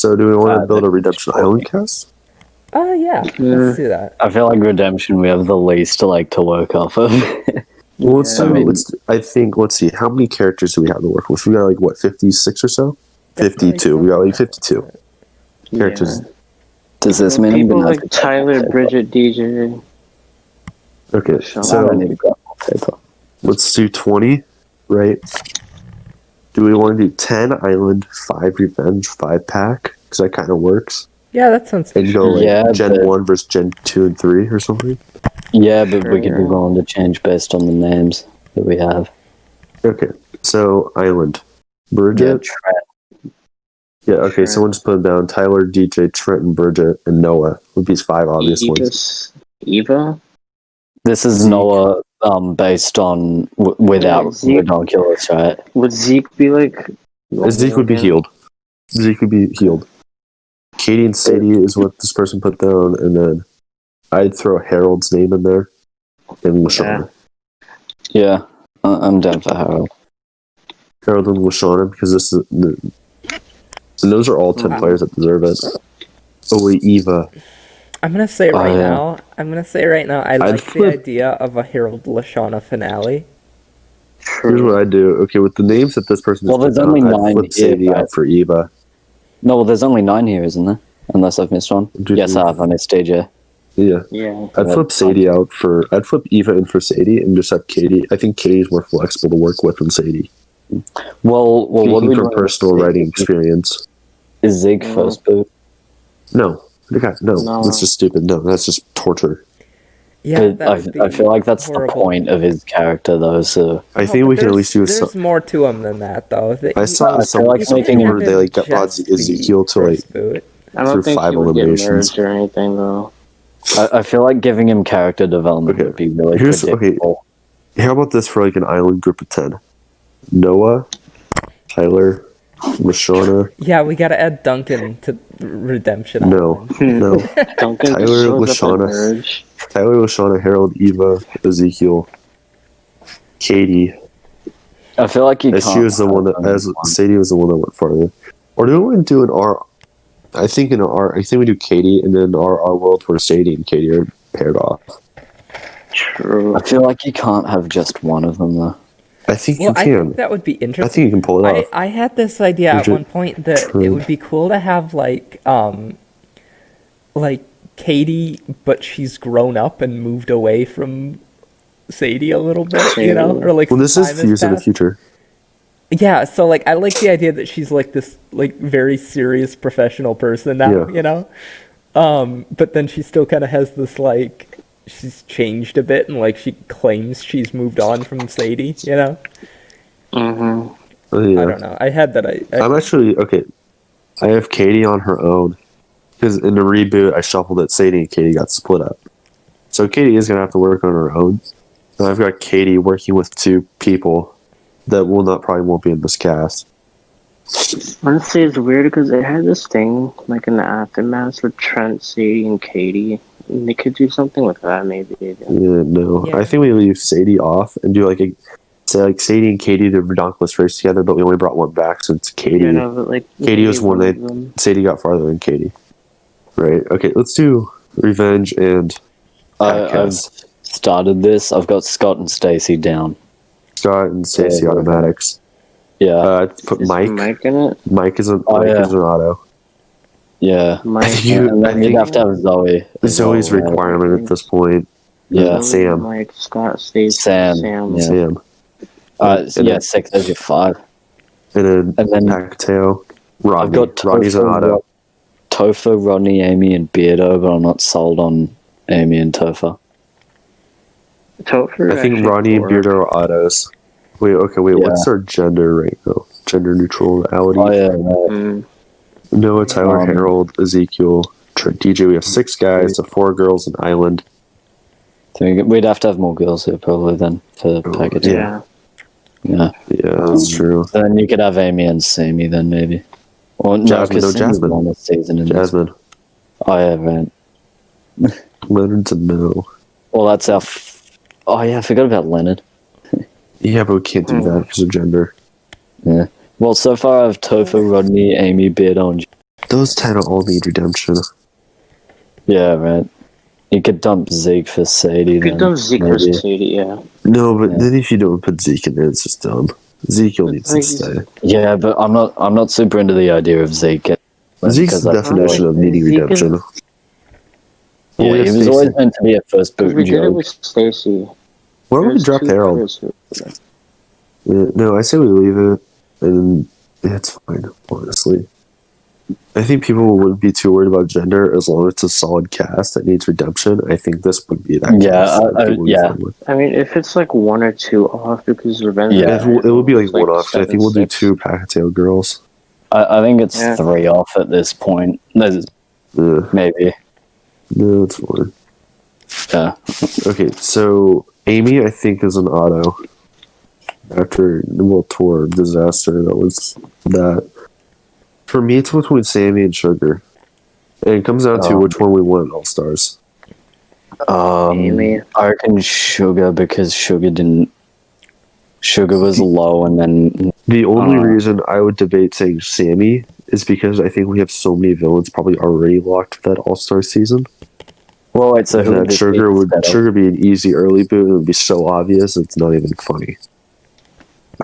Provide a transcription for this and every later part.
So do we want to build a Redemption Island cast? Yeah, let's do that. I feel like Redemption, we have the least to work off of. Well, let's see. How many characters do we have to work with? We got 56 or so? 52. We got 52 characters. Does this mean people like Tyler, Bridget, DJ? Okay, so let's do 20, right? Do we want to do 10 Island, 5 Revenge, 5 Pack? Because that kind of works. Yeah, that sounds good. And go Gen 1 versus Gen 2 and 3 or something? Yeah, but we could be willing to change based on the names that we have. Okay, so Island. Bridget? Yeah, okay, someone just put them down. Tyler, DJ, Trent, and Bridget, and Noah would be 5 obvious ones. Eva? This is Noah based on without Redonkulous, right? Would Zeke be like... Zeke would be healed. Katie and Sadie is what this person put down, and then I'd throw Harold's name in there, and Lashana. Yeah, I'm down for Harold. Harold and Lashana, because this is... And those are all 10 players that deserve it. Oh wait, Eva. I'm gonna say right now, I like the idea of a Harold Lashana finale. Here's what I do. Okay, with the names that this person Well, there's only 9 flip Sadie out for Eva. No, well, there's only 9 here, isn't there? Unless I've missed one. Yes, I have. I missed DJ. Yeah. I'd flip Sadie out I'd flip Eva in for Sadie and just have Katie. I think Katie's more flexible to work with than Sadie. Well, what do we from personal writing experience? Is Zeke first boot? No. That's just stupid. No, that's just torture. Yeah, I feel like that's horrible. The point of his character, though. So I think we can at least do. There's more to him than that, though. I saw something where they got Ezekiel to I don't think 5 eliminations get merged or anything, though. I feel like giving him character development would be really predictable. How about this for an island group of 10? Noah, Tyler, Lashana. Yeah, we gotta add Duncan to Redemption. No. Duncan Tyler, Lashana, Harold, Eva, Ezekiel, Katie. I feel like she was the one that, Sadie was the one that went farther. Or do we want to do an R? I think we do Katie, and then our world where Sadie and Katie are paired off. True. I feel like you can't have just one of them, though. I think you can. I think that would be interesting. I think you can pull it off. I had this idea at one point that it would be cool to have Katie, but she's grown up and moved away from Sadie a little bit, you know? Or well, this is Fuse in the future. Yeah, so I like the idea that she's this very serious professional person now, you know? But then she still kind of has this she's changed a bit and she claims she's moved on from Sadie, you know? Mm-hmm. Yeah. I don't know. I had that. I'm actually okay. I have Katie on her own because in the reboot I shuffled it. Sadie and Katie got split up, so Katie is gonna have to work on her own. And I've got Katie working with 2 people that probably won't be in this cast. Honestly, it's weird because they had this thing in the aftermath with Trent, Sadie, and Katie. They could do something with that, maybe. I think we leave Sadie off and do Sadie and Katie did Redonkulous race together, but we only brought one back since Katie. Yeah, but Katie was one that Sadie got farther than Katie. Right. Okay. Let's do Revenge and. I've started this. I've got Scott and Stacy down. Scott and Stacy automatics. Yeah. Put Mike. Mike in it. Mike is an auto. Yeah, I think you'd have to have Zoe. Zoe's requirement at this point. Yeah, Sam. Mike, Scott, Stacey, Sam. 6. There's your 5. And then Pacteo. Rodney. I've got Rodney's an auto. Topher, Rodney, Amy, and Beardo, but I'm not sold on Amy and Topher. I think Rodney and Beardo are autos. Wait. What's our gender right now? Gender neutrality. Oh yeah. Right. Noah, Tyler, Harold, Ezekiel, Trent, DJ. We have 6 guys, 4 girls, an island. We'd have to have more girls here probably then to package. Yeah, that's true. So then you could have Amy and Sammy then maybe. Or Jasmine. Won this season Jasmine. Oh yeah, right. Leonard's a no. Well, that's our. Oh yeah, I forgot about Leonard. Yeah, but we can't do that because of gender. Yeah. Well, so far I have Topher, Rodney, Amy, Beardo, and Those 10 all need redemption. Yeah, right. You could dump Zeke for Sadie. You could then, dump Zeke for maybe. Sadie, yeah. No, but Yeah. then if you don't put Zeke in there, it's just dumb. Zeke will needs to stay. Yeah, but I'm not super into the idea of Zeke. Zeke's the definition of needing Zeke redemption. is- Well, Yeah, we he have was always Stacey. meant to be a first Because boot we did it joke. with Stacy. Why don't we There's drop two Harold? players who- No, I say we leave it, and it's fine, honestly. I think people wouldn't be too worried about gender as long as it's a solid cast that needs redemption. I think this would be that Yeah, cast. that people would be yeah. fine with. I mean, if it's like 1 or 2 off because Revenge Yeah. of the It will be like Night one off. 'Cause I think we'll do 7-6. 2 Pacquiao girls. I think it's Yeah. 3 off at this point. There's maybe. No, it's fine. Yeah. Okay, so Amy, I think, is an auto. After the World Tour disaster, that was that. For me, it's between Sammy and Sugar. And it comes down to which one we want at All Stars. Amy. I reckon Sugar because Sugar was low and then The only reason I would debate saying Sammy is because I think we have so many villains probably already locked for that All Star season. well wait, so who would That this Sugar be would instead of? be an easy early boot. It would be so obvious it's not even funny.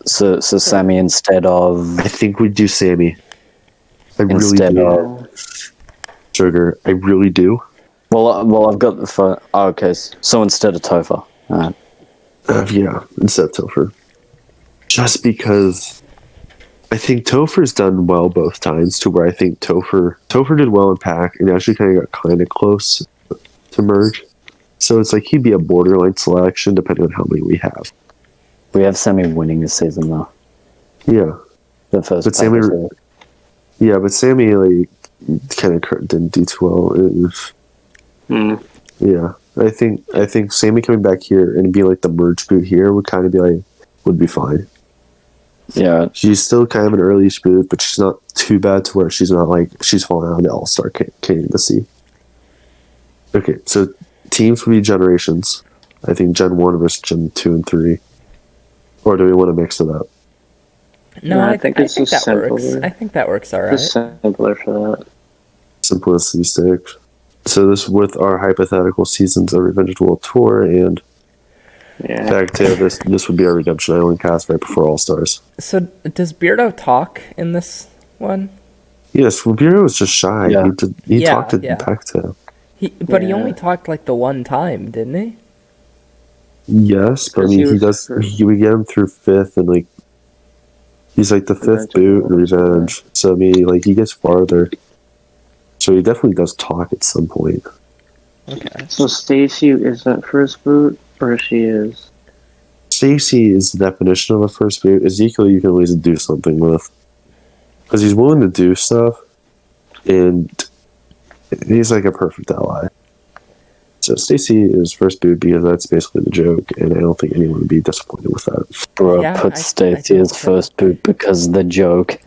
So Sammy instead of I think we'd do Sammy. I really Instead do. of- Sugar. I really do. well I've got the okay, so instead of Topher. Yeah, instead of Topher. Just because I think Topher's done well both times, to where I think Topher did well in Pack and actually kind of got kind of close to merge. So it's like he'd be a borderline selection depending on how many we have. We have Sammy winning this season though. Yeah, The first but Sammy, Packers, but Sammy like kind of didn't do too well. It was- Yeah, I think Sammy coming back here and be like the merge boot here would kind of be like would be fine. yeah. She's still kind of an early boot, but she's not too bad to where she's not like she's falling out of the All Star candidacy. Okay, so teams would be generations. I think Gen 1 versus Gen 2 and 3. Or do we want to mix it up? No, Yeah, I think it's that just works. simpler. I think that works all right. Just simpler for that. Simplicity sticks. So this with our hypothetical seasons of Revenge of the World Tour and Yeah. back to this would be our Redemption Island cast right before All Stars. So does Beardo talk in this one? Yes, Rubiro was just shy. Yeah. He Yeah, talked to yeah. Pacto. He Yeah. only talked like the one time, didn't he? Yes, but I 'Cause mean he he was does. first. We get him through 5th, and like he's like the 5th Revenge of the boot and World Tour. Revenge. So I mean, like he gets farther. So he definitely does talk at some point. Okay. So Stacy isn't first boot, or she is? Stacy is the definition of a first boot. Ezekiel, you can always do something with because he's willing to do stuff, and he's like a perfect ally. So Stacy is first boot because that's basically the joke, and I don't think anyone would be disappointed with that. Bro, Yeah, put I Stacey don't as think- first boot because the joke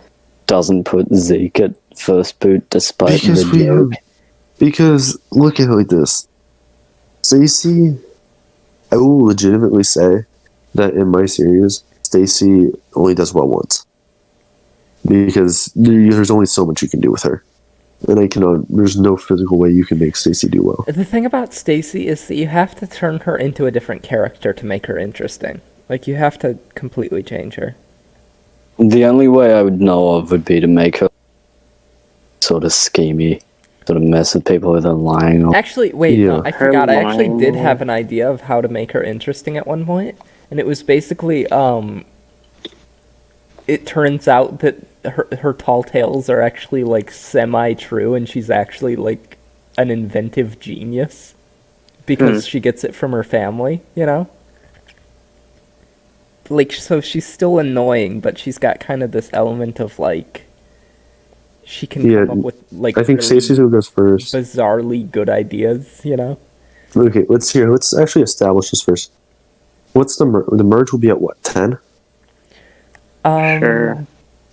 doesn't put Zeke at first boot despite Because the joke. because look at it like this. Stacy, I will legitimately say that in my series, Stacy only does well once. Because there's only so much you can do with her. And I cannot, there's no physical way you can make Stacy do well. The thing about Stacy is that you have to turn her into a different character to make her interesting. Like you have to completely change her. The only way I would know of would be to make her sort of schemy, sort of mess with people with her lying. Or Actually, wait, Yeah. no, I Her forgot. I actually lying did more. have an idea of how to make her interesting at one point, and it was basically it turns out that her tall tales are actually like semi-true, and she's actually like an inventive genius because she gets it from her family, you know? Like, so she's still annoying, but she's got kind of this element of like she can Yeah, come up with like I think really Stacy's who goes first. bizarrely good ideas, you know? Okay, let's actually establish this first. What's the merge will be at what, 10? Sure.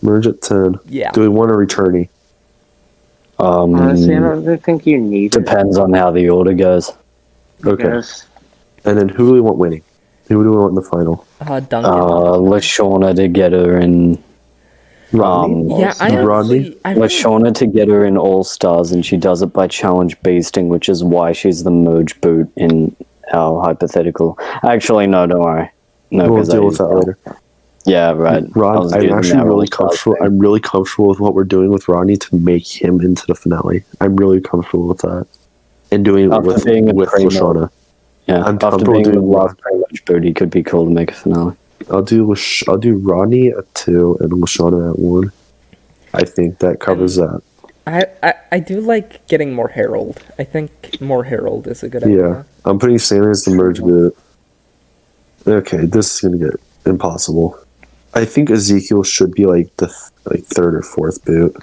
Merge at 10. Yeah. Do we want a returnee? Honestly, I don't really think you need it. depends on how the order goes. Okay. Yes. And then who do we want winning? Who do we want in the final? Duncan. LaShawna to get her in Rodney? Yeah, I Rodney? actually, I With really, Shauna to get her in All Stars, and she does it by challenge beasting, which is why she's the merge boot in our hypothetical. Actually, no, don't worry. No, We'll because deal with that later. Yeah, right. I Rod, was I'm using actually our really All Stars comfortable. thing. I'm really comfortable with what we're doing with Rodney to make him into the finale. I'm really comfortable with that, and doing it After being a with primo. Lashana. Yeah, I'm after comfortable being the doing last pre-match boot, he could be cool to make a finale. I'll do Rodney at 2 and Lashana at 1. I think that covers that. I do like getting more Herald. I think more Herald is a good Yeah, idea. I'm putting Sam as the merge boot. Okay, this is gonna get impossible. I think Ezekiel should be like the third or fourth boot.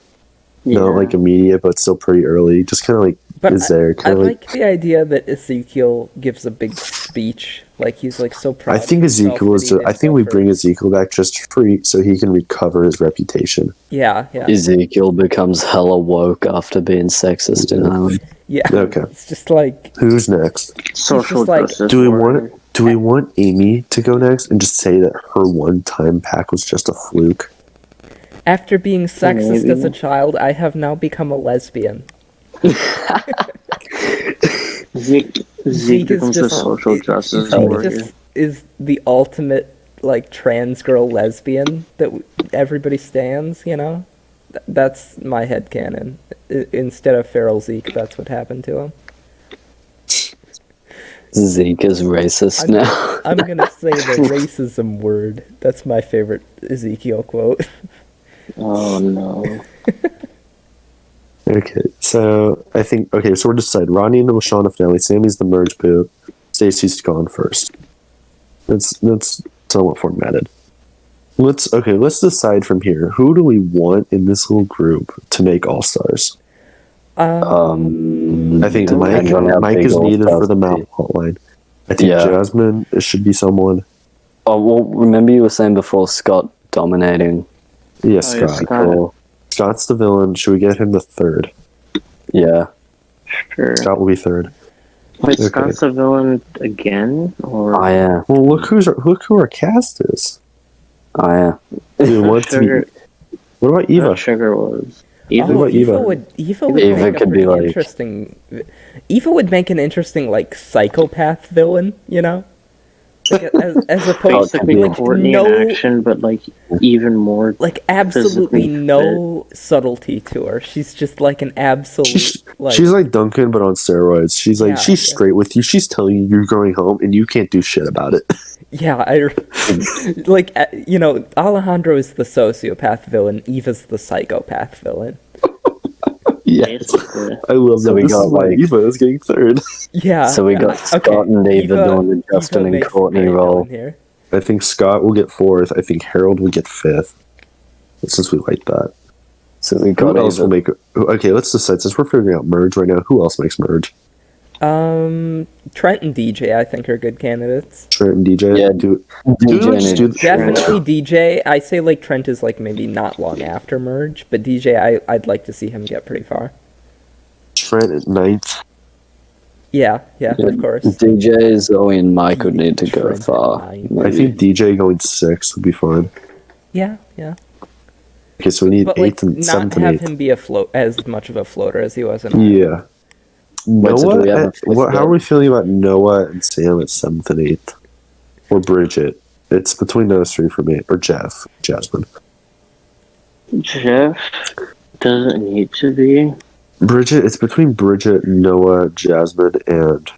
Yeah. Not like immediate, but still pretty early. Just kind of like But is there. I Kind of like the idea that Ezekiel gives a big speech, like he's like so proud. I think of himself Ezekiel that is. he made I think we bring first. Ezekiel back just so he can recover his reputation. Yeah, yeah, Ezekiel becomes hella woke after being sexist in Ireland. yeah. Okay. It's just like Who's next? Social just like- justice. Do we warrior. want Amy to go next and just say that her one-time pack was just a fluke? after being sexist Maybe. as a child, I have now become a lesbian. Zeke Zeke is becomes a just social justice Zeke warrior. just is the ultimate like trans girl lesbian that everybody stands. You know, that's my headcanon. Instead of feral Zeke, that's what happened to him. Zeke is racist now. I'm gonna say the racism word. That's my favorite Ezekiel quote. Oh no. Okay, so I think so we're decided. Ronnie and Lashana finale. Sammy's the merge boot. Stacy's gone first. That's somewhat formatted. Let's decide from here. Who do we want in this little group to make all stars? I think Depends on how Mike big is needed All-Stars for the mouth be. hotline. I think Yeah. Jasmine it should be someone. Oh, well, remember you were saying before Scott dominating? Yeah, Oh, yeah, Scott. Scott. Or, Scott's the villain. Should we get him the third? yeah. Sure. Scott will be third. Wait, Okay. Scott's a villain again? Or Oh, yeah. Well, look who our cast is. Oh, yeah. Dude, what Sugar, about Eva? Sugar was. Eva? Oh, about Eva? Would Eva make a could be pretty like- interesting. Eva would make an interesting like psychopath villain, you know, like, as opposed to Basically be like Courtney no in action, but like even more. like absolutely physically no subtlety to her. She's just like an absolute She's like Duncan, but on steroids. She's like Yeah, she's yeah. straight with you. She's telling you you're going home, and you can't do shit about it. yeah, like you know, Alejandro is the sociopath villain. Eva's the psychopath villain. Basically. I love So that. we This got, is why like- Eva is getting third. Yeah. So we yeah. got Scott and Eva doing the Justin and makes a Courtney great role. villain here. I think Scott will get fourth. I think Harold will get fifth. Since we like that. So we Who got else will Eva. make? Okay, let's decide. Since we're figuring out merge right now, who else makes merge? Trent and DJ, I think, are good candidates. Trent and DJ. Yeah, do DJ let's and do the Definitely DJ. I say like Trent is like maybe not long after merge, but DJ, I'd like to see him get pretty far. Trent at ninth. Yeah, of course. DJ, Zoe, and Mike would need to go Trent at far. 9. I think DJ going sixth would be fine. Yeah. Okay, so we need But like eighth and not seventh and have eighth. him be as much of a floater as he was in Ireland. Yeah. Wait, so do Noah, we have a fifth how are yet? we feeling about Noah and Sam at seventh and eighth? Or Bridget? It's between those three for me. Or Jasmine. Jeff doesn't need to be. Bridget, it's between Bridget, Noah, Jasmine, and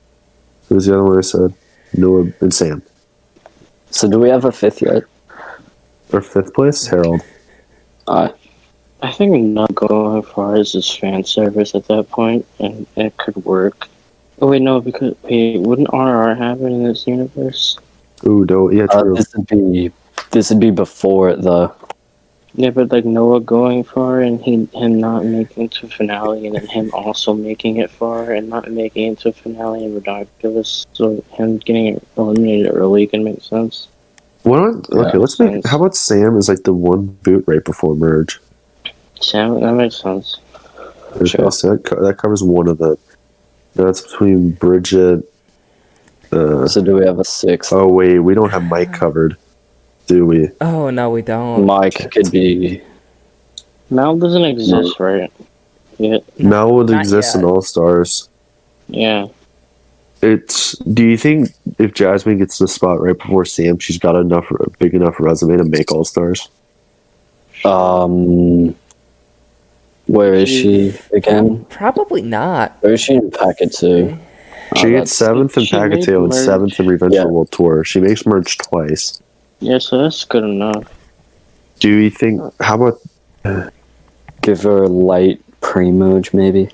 who was the other one I said? Noah and Sam. So do we have a fifth yet? Or fifth place? Harold. I think not going far as is fan service at that point, and it could work. Oh wait, no, because wouldn't RR happen in this universe? Ooh, no, yeah, true. This would be before it though. Yeah, but like Noah going far and him not making it to finale, and then him also making it far and not making it to finale and ridiculous. So him getting eliminated early can make sense. Okay, let's make. How about Sam is like the one boot right before merge? Sam, that makes sense. Okay, Sure. so that covers one of them. That's between Bridget. So do we have a sixth? Oh wait, we don't have Mike covered, do we? Oh no, we don't. Mike could be. Mal doesn't exist, right? Yet. Mel would Not exist in yet. All Stars. Yeah. Do you think if Jasmine gets the spot right before Sam, she's got a big enough resume to make All Stars? Where is she again? Probably not. Where is she in Packet 2? She gets 7th in she made Packettail and merge. 7th in Revenge Yeah. of the World Tour. She makes merge twice. Yeah, so that's good enough. Do you think? How about Give her a light pre-merge, maybe?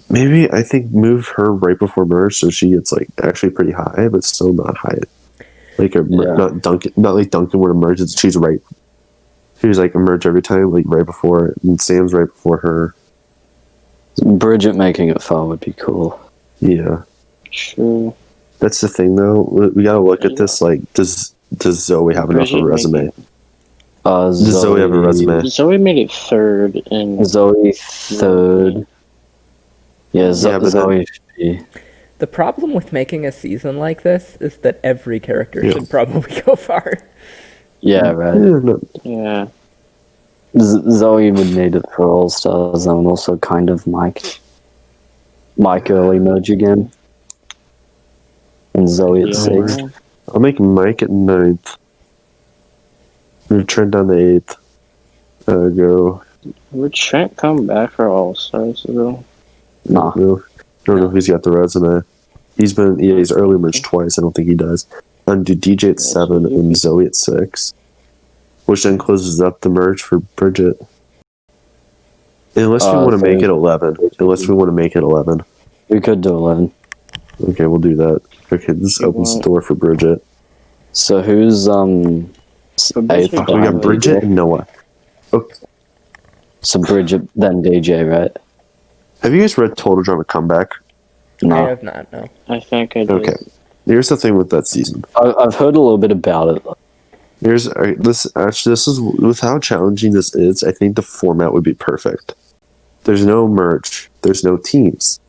maybe I think move her right before merge so she gets like actually pretty high, but still not high. Like not Duncan, not like Duncan would emerge. She's right. She's like emerge every time, like right before, and Sam's right before her. Bridget making it far would be cool. Yeah, True. that's the thing though. We gotta look at this. Like, does Zoe have enough of a resume? Does Zoe have a resume? Zoe made it 3rd, and Zoe 3rd. Yeah, but Zoe should be. The problem with making a season like this is that every character should probably go far. Yeah, right. Yeah, no. yeah. Zoe would need it for All Stars, and also kind of Mike. Mike early merge again. And Zoe at 6th. I'll make Mike at 9th. Move Trent down to 8th. Go. Would Trent come back for All Stars though? Nah. No, I don't know if he's got the resume. He's early merged twice. I don't think he does. And do DJ at 7 and Zoe at 6, which then closes up the merge for Bridget. Unless we want to make it 11. Unless we want to make it 11. We could do 11. Okay, we'll do that. Okay, this opens the door for Bridget. So who's 8th? We got Bridget and Noah. Okay. So Bridget, then DJ, right? Have you guys read Total Drama Comeback? No. I have not, no. I think I did. Okay. Here's the thing with that season. I've heard a little bit about it. This is with how challenging this is. I think the format would be perfect. There's no merge. There's no teams.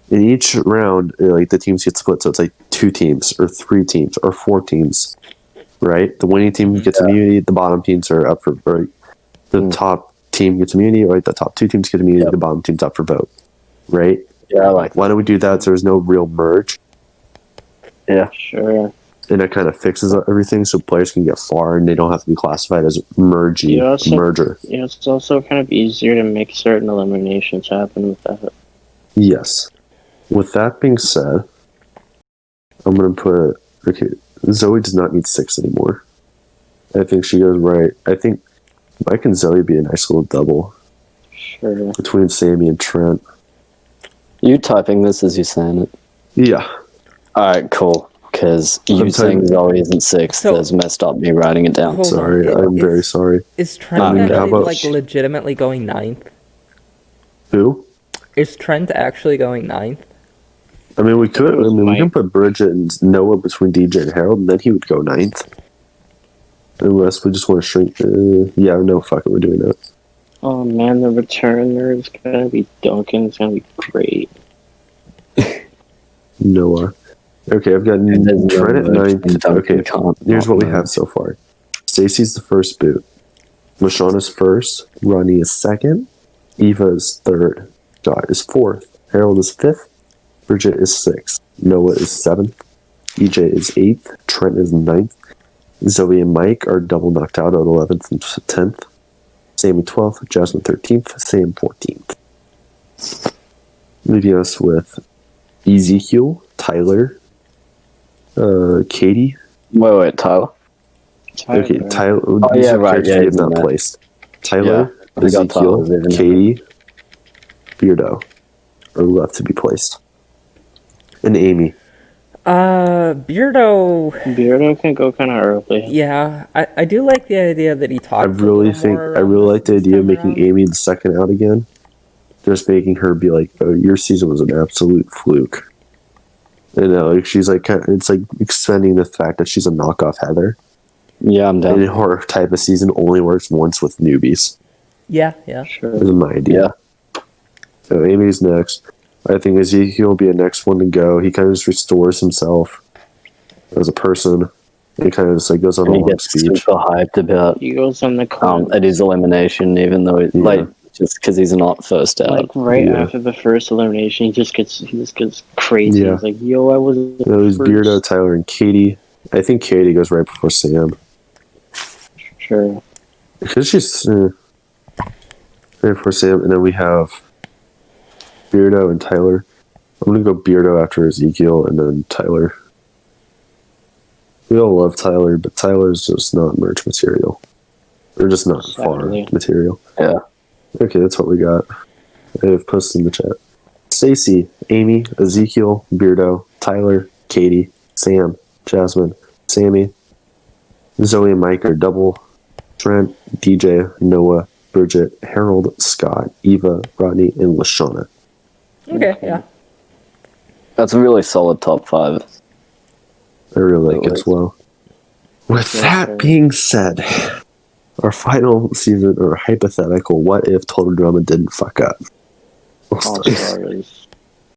In each round, like the teams get split, so it's like 2 teams or 3 teams or 4 teams, right? The winning team gets immunity. The bottom teams are up for vote. The top team gets immunity, or the top 2 teams get immunity. The bottom team's up for vote, right? Yeah, I like that. Why don't we do that? So there's no real merge, Yeah. Sure. and that kind of fixes everything, so players can get far and they don't have to be classified as merger. Yeah, it's also kind of easier to make certain eliminations happen with that. Yes. With that being said, I'm going to put... Zoe does not need 6 anymore. I think she goes right. I think Mike and Zoe would be a nice little double. Sure. Between Sammy and Trent. You typing this as you're saying it? Yeah. Alright, cool. Because you saying Zoe isn't 6 has messed up me writing it down. Sorry, I'm very sorry. Is Trent actually legitimately going 9th? Who? Is Trent actually going 9th? I mean, we can put Bridget and Noah between DJ and Harold, and then he would go 9th. Unless we just want to shrink. Fuck it, we're doing that. Oh man, the returner is gonna be Duncan. It's gonna be great. Noah. Okay, I've got Trent at 9th. Okay, here's what we have so far. Stacy's the first boot. Michonne is first. Ronnie is second. Eva is third. Scott is fourth. Harold is fifth. Bridget is 6th. Noah is 7th. EJ is 8th. Trent is 9th. Zoe and Mike are double knocked out at 11th and 10th. Sammy 12th. Jasmine 13th. Sam 14th. Leaving us with Ezekiel, Tyler, Katie. Wait, Tyler? Okay, Tyler. Oh, yeah, right. Yeah, we have not placed. Tyler, Ezekiel, Katie, Beardo are left to be placed. And Amy. Beardo can go kind of early. Yeah, I do like the idea that he talked. I really like the idea of making Amy the second out again. Just making her be like, "Oh, your season was an absolute fluke." Like she's like, it's like extending the fact that she's a knockoff Heather. Yeah, I'm down. And her type of season only works once with newbies. Yeah. Sure. That's my idea. Yeah. So Amy's next. I think Ezekiel will be the next one to go. He kind of just restores himself as a person. It kind of just like goes on And a he long gets speech. super hyped about He goes on the call. at his elimination, even though like just because he's not first out. Like right Yeah. after the first elimination, he just gets crazy. Yeah. He's like, "Yo, I was It was first." Beardo, Tyler, and Katie. I think Katie goes right before Sam. Sure. Because she's right before Sam, and then we have Beardo and Tyler. I'm gonna go Beardo after Ezekiel, and then Tyler. We all love Tyler, but Tyler's just not merch material. Or just not Sadly. far material. Yeah. Okay, that's what we got. I have posted in the chat. Stacy, Amy, Ezekiel, Beardo, Tyler, Katie, Sam, Jasmine, Sammy, Zoe and Mike are double. Trent, DJ, Noah, Bridget, Harold, Scott, Eva, Rodney, and Lashana. Okay, yeah. That's a really solid top 5. I really like it as well. With that being said, our final season or hypothetical what if Total Drama didn't fuck up? All Stars.